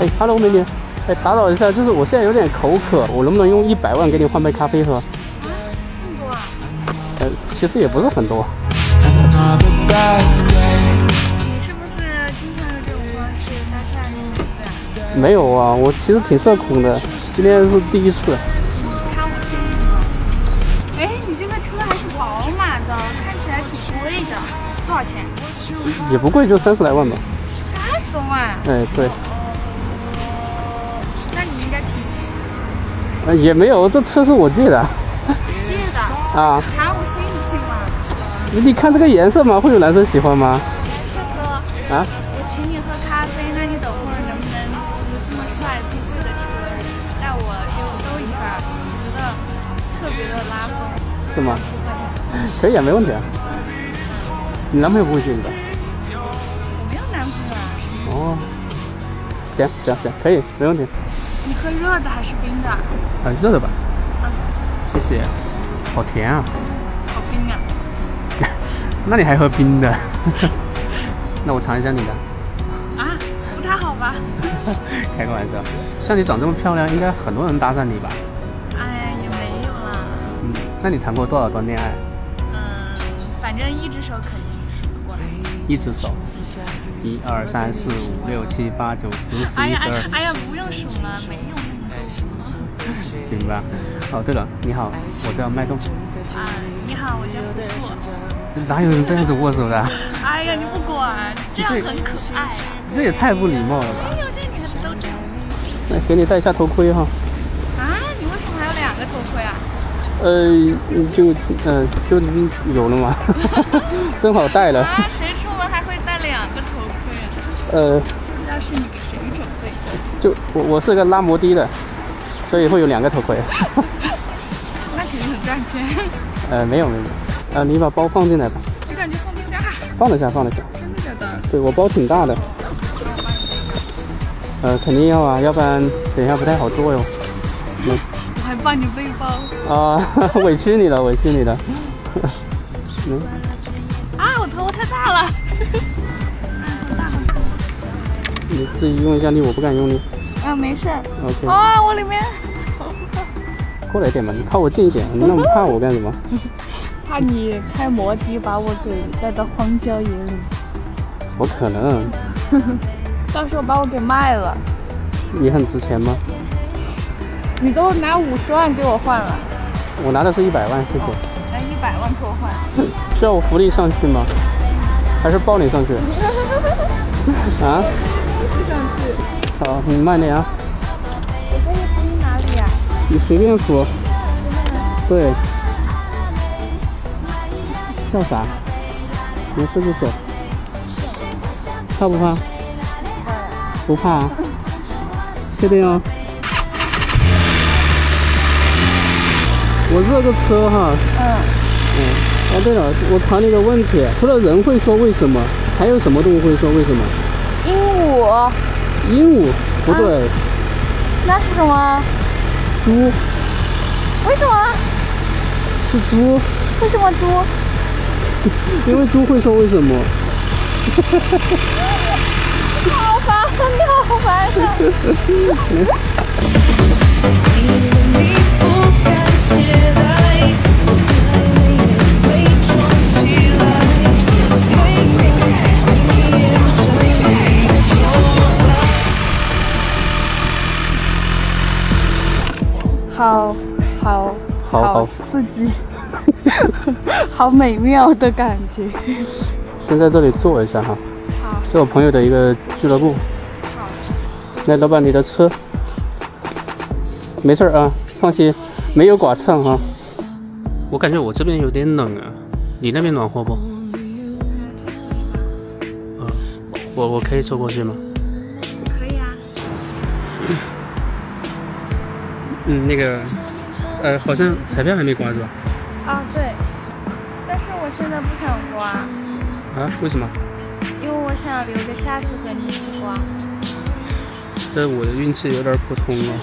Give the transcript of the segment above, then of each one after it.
哎，Hello，美女，哎，打扰一下，就是我现在有点口渴，我能不能用100万给你换杯咖啡喝？这么多啊？其实也不是很多。你是不是经常用这种方式搭讪女孩子啊？没有啊，我其实挺社恐的，今天是第一次。看我心里吗？哎，你这个车还是宝马的，看起来挺贵的，多少钱也不贵，就30来万吧。？30多万？哎，对。那你应该挺值。也没有，这车是我借的。借的？啊。看我信不信嘛？你看这个颜色嘛，会有男生喜欢吗？大哥。啊？我请你喝咖啡，那你等会儿能不能骑这么帅气贵的车带我给我兜一圈儿？我觉得特别的拉风。是吗？可以啊，没问题啊。你男朋友不会介意吧？我没有男朋友啊。哦。行，可以，没问题。你喝热的还是冰的？热的吧。嗯。谢谢。好甜啊。好冰啊。那你还喝冰的？那我尝一下你的。啊，不太好吧？开个玩笑，像你长这么漂亮，应该很多人搭讪你吧？哎，也没有啦。那你谈过多少段恋爱？反正一只手肯定数得过来。一只手，1、2、3、4、5、6、7、8、9、10、11、12。哎呀，不用数了，没有那么多。行吧。哦，对了，你好，我叫麦动。你好，我叫布布。哪有人这样子握手的？哎呀，你不管，这样很可爱啊。这也太不礼貌了吧！有些女孩子都这样。来，给你戴一下头盔哈。啊，你为什么还有2个头盔啊？就有了嘛，正好戴了。啊，谁出门还会戴2个头盔啊？不知道是你给谁准备的？就我是个拉摩的的，所以会有2个头盔。那肯定很赚钱。没有。你把包放进来吧。我感觉放不下。放得下。真的假的？对，我包挺大的。肯定要啊，要不然等一下不太好做哟。我还帮你背包。啊，委屈你了。我头太大了。好大。你自己用一下力，我不敢用力。没事。OK。我里面。过来一点吧，你靠我近一点，那么怕我干什么？怕你开摩的把我给带到荒郊野岭。我可能。到时候把我给卖了。你很值钱吗？你都拿50万给我换了。我拿的是100万，谢谢。拿100万给我换。需要我扶你上去吗？还是抱你上去？啊？不上去。好，你慢点啊。我可以扶你哪里呀？你随便扶。对。笑啥？你试试手。怕不怕？不怕啊。确定哦。我这个车哈。对了，我考你个问题，除了人会说为什么，还有什么动物会说为什么？鹦鹉。鹦鹉不对。那是什么？猪。为什么？是猪。为什么猪？因为猪会说为什么。你好烦好刺激。好美妙的感觉。先在这里坐一下哈。好。是我朋友的一个俱乐部。好。来，老板，你的车。没事啊，放心，没有剐蹭哈。我感觉我这边有点冷啊，你那边暖和不？我可以坐过去吗？可以啊。那个，好像彩票还没刮是吧？对。但是我现在不想刮。啊？为什么？因为我想留着下次和你一起刮。这我的运气有点普通了。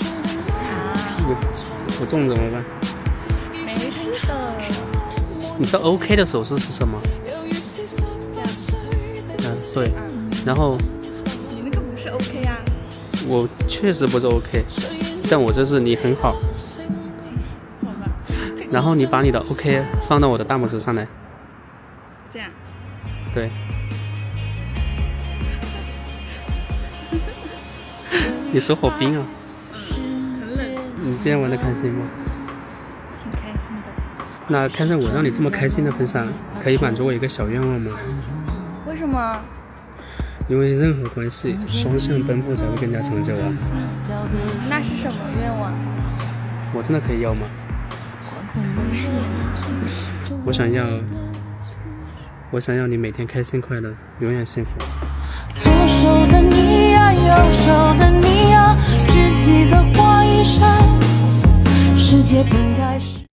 不中怎么办？没事的。你知道 OK 的手势是什么？这样。对。然后。你那个不是 OK 啊？我确实不是 OK， 但我这是你很好。好吧。然后你把你的 OK 放到我的大拇指上来。这样。对。你手好冰啊。很冷。你今天玩的开心吗？挺开心的。那看在我让你这么开心的份上，可以满足我一个小愿望吗？为什么？因为任何关系双向奔赴才会更加长久啊。那是什么愿望？我真的可以要吗？我想要你每天开心快乐，永远幸福。左手的你呀，右手的你呀，只记得花一扇，世界本该是